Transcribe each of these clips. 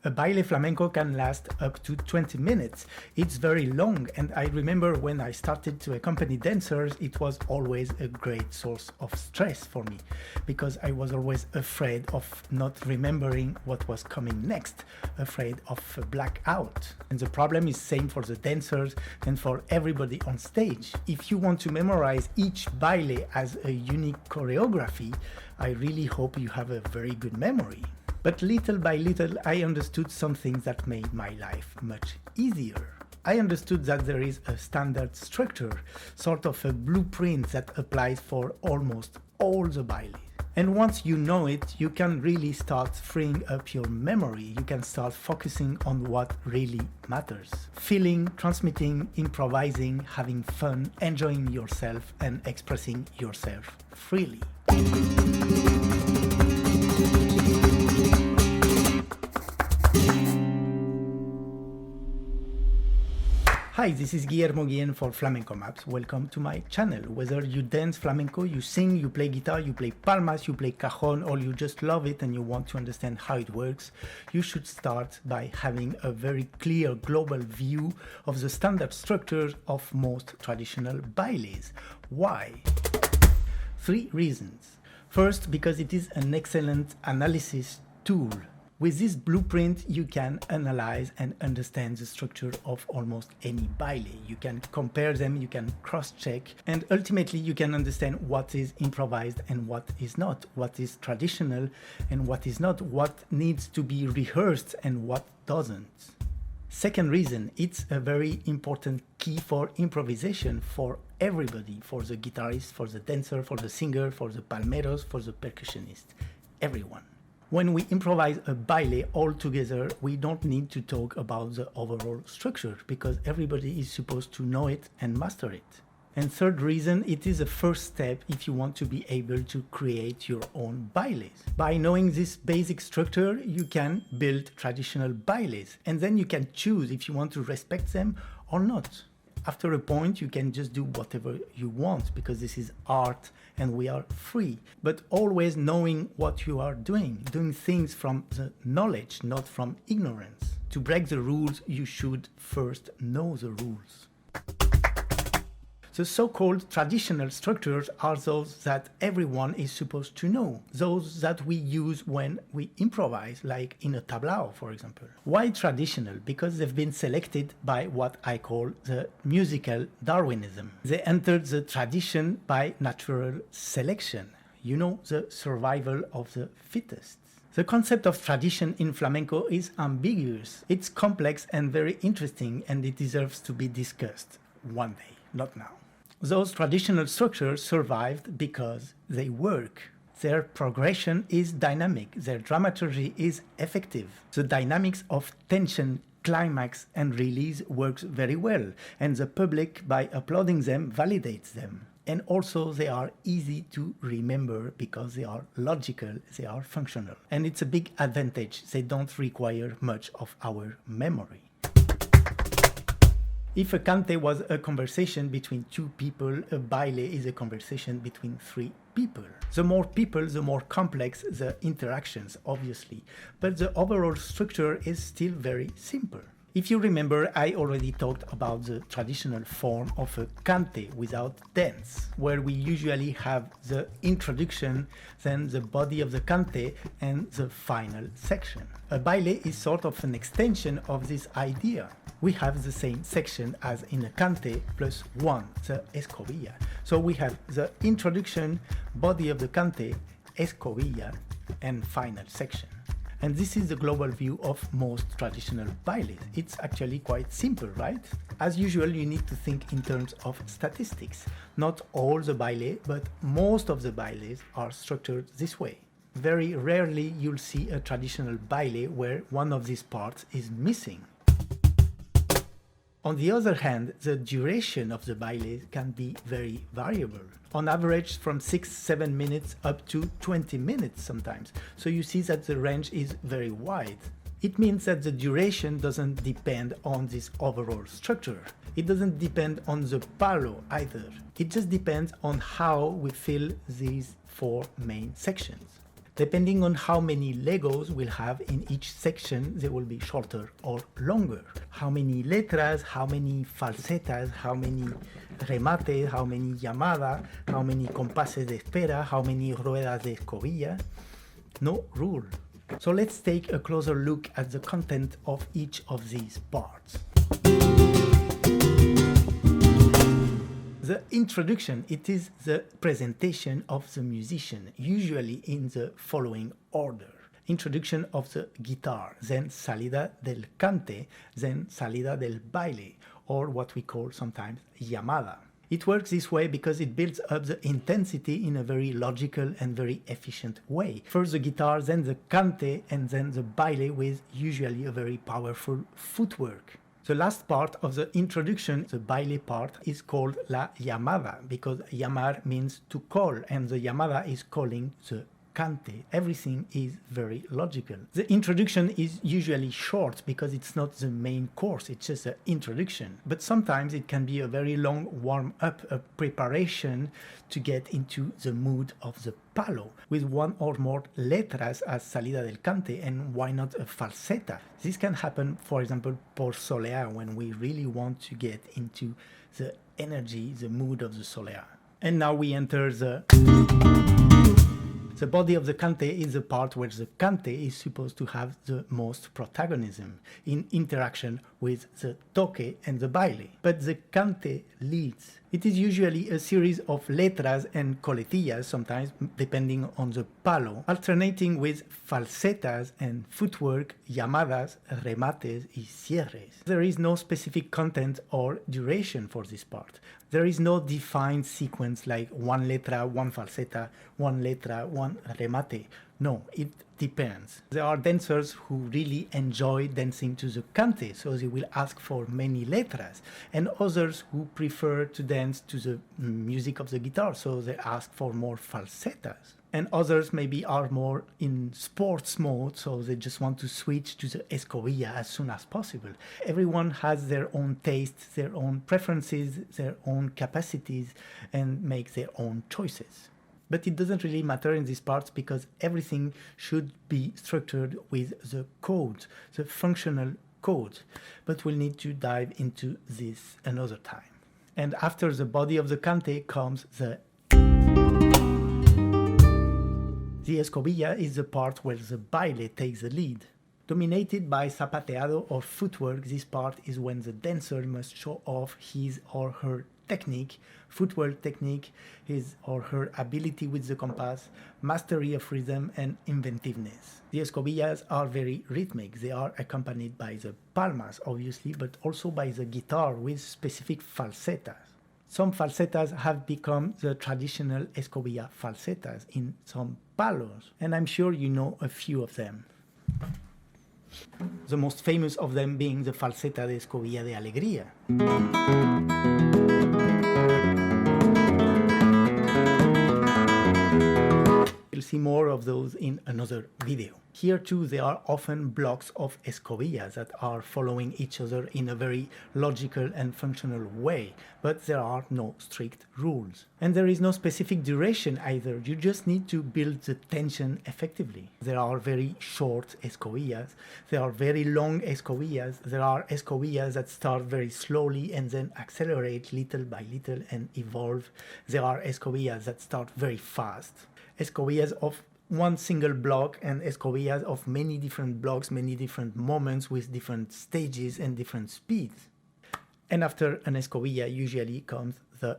A baile flamenco can last up to 20 minutes. It's very long, and I remember when I started to accompany dancers, it was always a great source of stress for me, because I was always afraid of not remembering what was coming next, afraid of a blackout. And the problem is same for the dancers and for everybody on stage. If you want to memorize each baile as a unique choreography, I really hope you have a very good memory. But little by little, I understood some things that made my life much easier. I understood that there is a standard structure, sort of a blueprint that applies for almost all the bailes. And once you know it, you can really start freeing up your memory. You can start focusing on what really matters. Feeling, transmitting, improvising, having fun, enjoying yourself, and expressing yourself freely. Hi, this is Guillermo Guillen for FlamencoMAPS. Welcome to my channel. Whether you dance flamenco, you sing, you play guitar, you play palmas, you play cajon, or you just love it and you want to understand how it works, you should start by having a very clear global view of the standard structures of most traditional bailes. Why? 3 reasons. First, because it is an excellent analysis tool. With this blueprint, you can analyze and understand the structure of almost any baile. You can compare them, you can cross-check, and ultimately you can understand what is improvised and what is not, what is traditional and what is not, what needs to be rehearsed and what doesn't. Second reason, it's a very important key for improvisation for everybody, for the guitarist, for the dancer, for the singer, for the palmeros, for the percussionist, everyone. When we improvise a baile all together, we don't need to talk about the overall structure because everybody is supposed to know it and master it. And third reason, it is a first step if you want to be able to create your own bailes. By knowing this basic structure, you can build traditional bailes, and then you can choose if you want to respect them or not. After a point, you can just do whatever you want because this is art and we are free. But always knowing what you are doing things from the knowledge, not from ignorance. To break the rules, you should first know the rules. The so-called traditional structures are those that everyone is supposed to know, those that we use when we improvise, like in a tablao, for example. Why traditional? Because they've been selected by what I call the musical Darwinism. They entered the tradition by natural selection, the survival of the fittest. The concept of tradition in flamenco is ambiguous. It's complex and very interesting, and it deserves to be discussed one day, not now. Those traditional structures survived because they work. Their progression is dynamic. Their dramaturgy is effective. The dynamics of tension, climax, and release works very well, and the public, by applauding them, validates them. And also they are easy to remember because they are logical, they are functional. And it's a big advantage. They don't require much of our memory. If a cante was a conversation between 2 people, a baile is a conversation between 3 people. The more people, the more complex the interactions, obviously, but the overall structure is still very simple. If you remember, I already talked about the traditional form of a cante without dance, where we usually have the introduction, then the body of the cante, and the final section. A baile is sort of an extension of this idea. We have the same section as in a cante plus 1, the escobilla. So we have the introduction, body of the cante, escobilla, and final section. And this is the global view of most traditional bailes. It's actually quite simple, right? As usual, you need to think in terms of statistics. Not all the bailes, but most of the bailes are structured this way. Very rarely you'll see a traditional baile where one of these parts is missing. On the other hand, the duration of the baile can be very variable. On average from 6-7 minutes up to 20 minutes sometimes. So you see that the range is very wide. It means that the duration doesn't depend on this overall structure. It doesn't depend on the palo either. It just depends on how we fill these 4 main sections. Depending on how many Legos we'll have in each section, they will be shorter or longer. How many letras, how many falsetas, how many remates, how many llamadas, how many compases de espera, how many ruedas de escobilla. No rule. So let's take a closer look at the content of each of these parts. The introduction, it is the presentation of the musician, usually in the following order. Introduction of the guitar, then salida del cante, then salida del baile, or what we call sometimes llamada. It works this way because it builds up the intensity in a very logical and very efficient way. First the guitar, then the cante, and then the baile with usually a very powerful footwork. The last part of the introduction, the baile part, is called la llamada because llamar means to call and the llamada is calling the cante. Everything is very logical. The introduction is usually short because it's not the main course, it's just an introduction. But sometimes it can be a very long warm-up, a preparation to get into the mood of the palo, with one or more letras as salida del cante, and why not a falseta? This can happen, for example, por soleá, when we really want to get into the energy, the mood of the soleá. And now we enter the body of the cante is the part where the cante is supposed to have the most protagonism in interaction with the toque and the baile. But the cante leads. It is usually a series of letras and coletillas, sometimes depending on the palo, alternating with falsetas and footwork, llamadas, remates y cierres. There is no specific content or duration for this part. There is no defined sequence like one letra, one falseta, one letra, one remate. No, it depends. There are dancers who really enjoy dancing to the cante, so they will ask for many letras, and others who prefer to dance to the music of the guitar, so they ask for more falsetas. And others maybe are more in sports mode, so they just want to switch to the escobilla as soon as possible. Everyone has their own tastes, their own preferences, their own capacities, and make their own choices. But it doesn't really matter in these parts because everything should be structured with the code, the functional code. But we'll need to dive into this another time. And after the body of the cante comes the escobilla is the part where the baile takes the lead. Dominated by zapateado or footwork, this part is when the dancer must show off his or her technique, footwork technique, his or her ability with the compass, mastery of rhythm, and inventiveness. The escobillas are very rhythmic. They are accompanied by the palmas, obviously, but also by the guitar with specific falsetas. Some falsetas have become the traditional escobilla falsetas in some palos, and I'm sure you know a few of them. The most famous of them being the falseta de Escobilla de Alegría. You'll see more of those in another video. Here too there are often blocks of escobillas that are following each other in a very logical and functional way, but there are no strict rules. And there is no specific duration either, you just need to build the tension effectively. There are very short escobillas, there are very long escobillas, there are escobillas that start very slowly and then accelerate little by little and evolve. There are escobillas that start very fast. Escobillas of one single block and escobillas of many different blocks, many different moments with different stages and different speeds. And after an escobilla usually comes the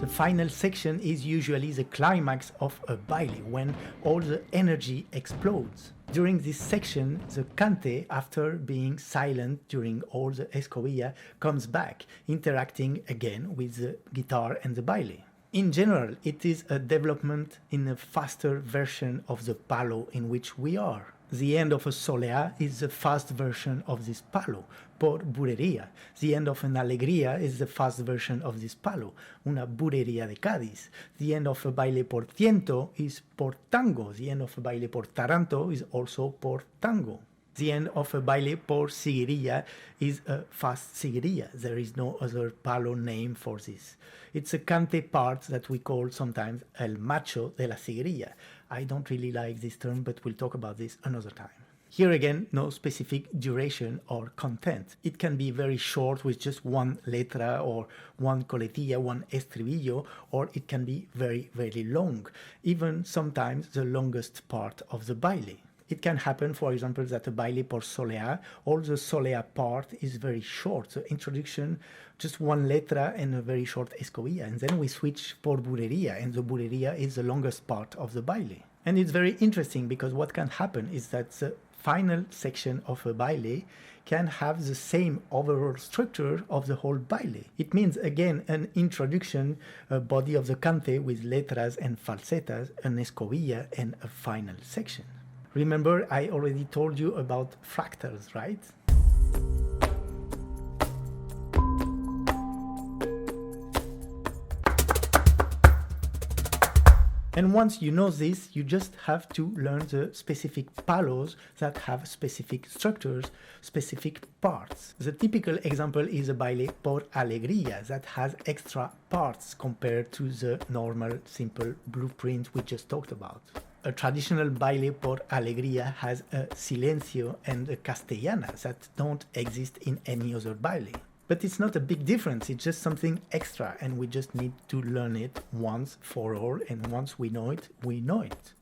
final section is usually the climax of a baile, when all the energy explodes. During this section, the cante, after being silent during all the escobilla, comes back, interacting again with the guitar and the baile. In general, it is a development in a faster version of the palo in which we are. The end of a soleá is the fast version of this palo, por bulería. The end of an alegría is the fast version of this palo, una bulería de Cádiz. The end of a baile por tiento is por tango. The end of a baile por taranto is also por tango. The end of a baile por seguirilla is a fast seguirilla. There is no other palo name for this. It's a cante part that we call sometimes el macho de la seguirilla. I don't really like this term, but we'll talk about this another time. Here again, no specific duration or content. It can be very short with just one letra or one coletilla, one estribillo, or it can be very, very long, even sometimes the longest part of the baile. It can happen, for example, that a baile por solea, all the solea part is very short. The introduction, just one letra and a very short escobilla. And then we switch por bulería, and the bulería is the longest part of the baile. And it's very interesting because what can happen is that the final section of a baile can have the same overall structure of the whole baile. It means, again, an introduction, a body of the cante with letras and falsetas, an escobilla, and a final section. Remember, I already told you about fractals, right? And once you know this, you just have to learn the specific palos that have specific structures, specific parts. The typical example is a baile por alegría that has extra parts compared to the normal, simple blueprint we just talked about. A traditional baile por alegría has a silencio and a castellana that don't exist in any other baile. But it's not a big difference, it's just something extra, and we just need to learn it once for all, and once we know it, we know it.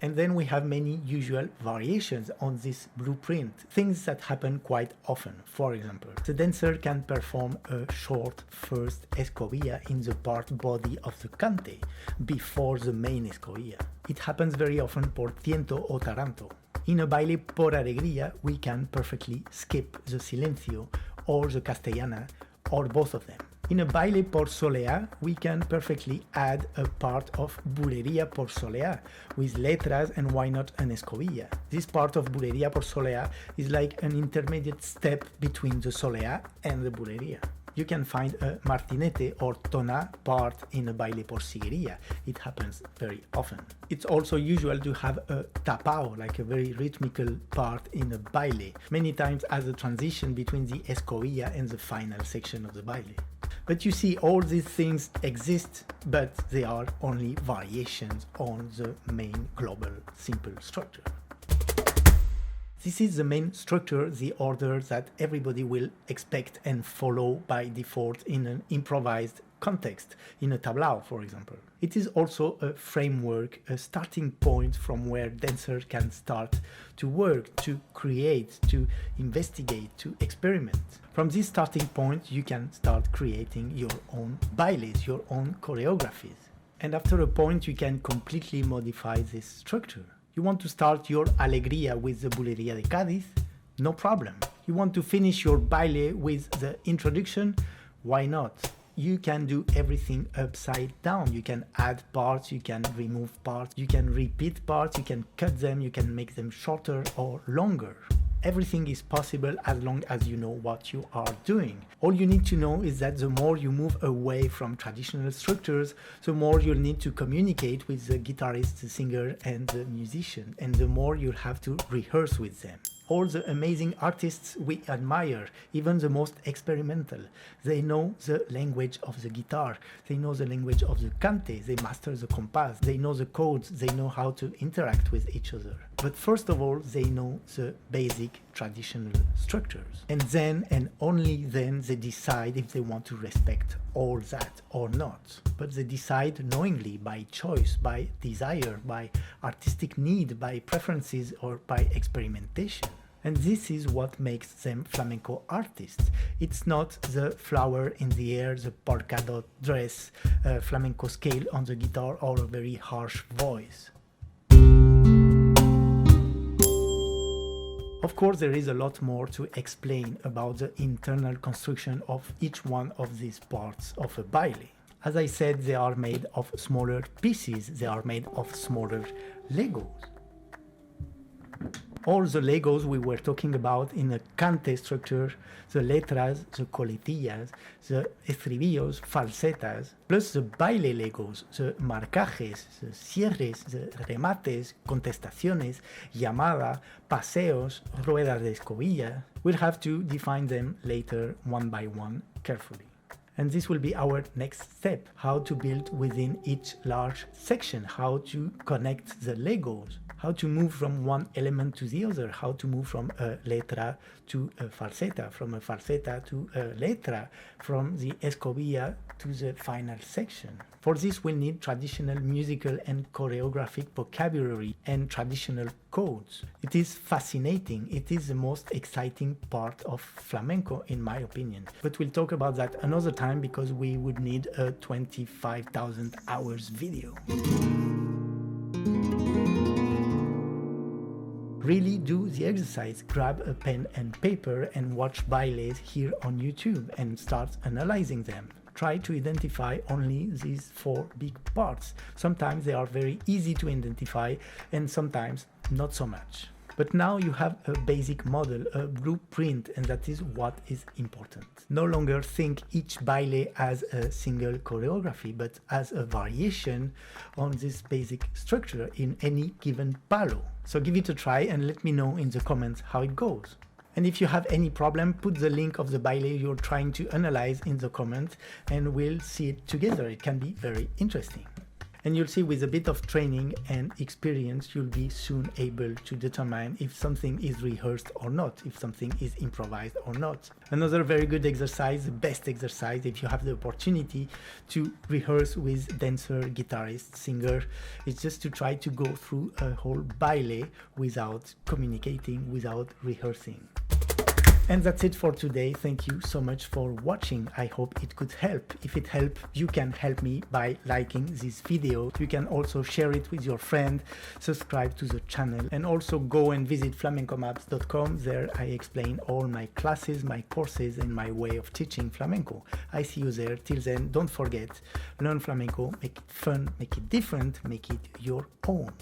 And then we have many usual variations on this blueprint, things that happen quite often. For example, the dancer can perform a short first escobilla in the part body of the cante before the main escobilla. It happens very often por tiento o taranto. In a baile por alegría, we can perfectly skip the silencio or the castellana or both of them. In a baile por solea, we can perfectly add a part of bulería por solea with letras and why not an escobilla. This part of bulería por solea is like an intermediate step between the solea and the bulería. You can find a martinete or tona part in a baile por seguirilla. It happens very often. It's also usual to have a tapao, like a very rhythmical part in a baile, many times as a transition between the escobilla and the final section of the baile. But you see, all these things exist, but they are only variations on the main global simple structure. This is the main structure, the order that everybody will expect and follow by default in an improvised context, in a tablao, for example. It is also a framework, a starting point from where dancers can start to work, to create, to investigate, to experiment. From this starting point, you can start creating your own bailes, your own choreographies. And after a point, you can completely modify this structure. You want to start your alegría with the bulería de Cádiz? No problem. You want to finish your baile with the introduction? Why not? You can do everything upside down. You can add parts, you can remove parts, you can repeat parts, you can cut them, you can make them shorter or longer. Everything is possible as long as you know what you are doing. All you need to know is that the more you move away from traditional structures, the more you'll need to communicate with the guitarist, the singer, and the musician, and the more you'll have to rehearse with them. All the amazing artists we admire, even the most experimental, they know the language of the guitar, they know the language of the cante, they master the compass, they know the codes, they know how to interact with each other. But first of all, they know the basic traditional structures. And then, and only then, they decide if they want to respect all that or not. But they decide knowingly, by choice, by desire, by artistic need, by preferences, or by experimentation. And this is what makes them flamenco artists. It's not the flower in the air, the polka dot dress, flamenco scale on the guitar, or a very harsh voice. Of course, there is a lot more to explain about the internal construction of each one of these parts of a baile. As I said, they are made of smaller pieces, they are made of smaller Legos. All the Legos we were talking about in a Cante structure, the letras, the coletillas, the estribillos, falsetas, plus the baile Legos, the marcajes, the cierres, the remates, contestaciones, llamada, paseos, ruedas de escobilla. We'll have to define them later one by one carefully. And this will be our next step, how to build within each large section, how to connect the Legos, how to move from one element to the other, how to move from a letra to a falseta, from a falseta to a letra, from the escobilla to the final section. For this, we'll need traditional musical and choreographic vocabulary and traditional codes. It is fascinating. It is the most exciting part of flamenco, in my opinion. But we'll talk about that another time because we would need a 25,000 hours video. Really do the exercise. Grab a pen and paper and watch bailes here on YouTube and start analyzing them. Try to identify only these 4 big parts. Sometimes they are very easy to identify and sometimes not so much. But now you have a basic model, a blueprint, and that is what is important. No longer think each baile as a single choreography, but as a variation on this basic structure in any given palo. So give it a try and let me know in the comments how it goes. And if you have any problem, put the link of the baile you're trying to analyze in the comments and we'll see it together. It can be very interesting. And you'll see with a bit of training and experience, you'll be soon able to determine if something is rehearsed or not, if something is improvised or not. Another very good exercise, the best exercise, if you have the opportunity to rehearse with dancer, guitarist, singer, is just to try to go through a whole baile without communicating, without rehearsing. And that's it for today. Thank you so much for watching. I hope it could help. If it helped, you can help me by liking this video. You can also share it with your friend, subscribe to the channel, and also go and visit FlamencoMAPS.com. There I explain all my classes, my courses, and my way of teaching flamenco. I see you there. Till then, don't forget, learn flamenco, make it fun, make it different, make it your own.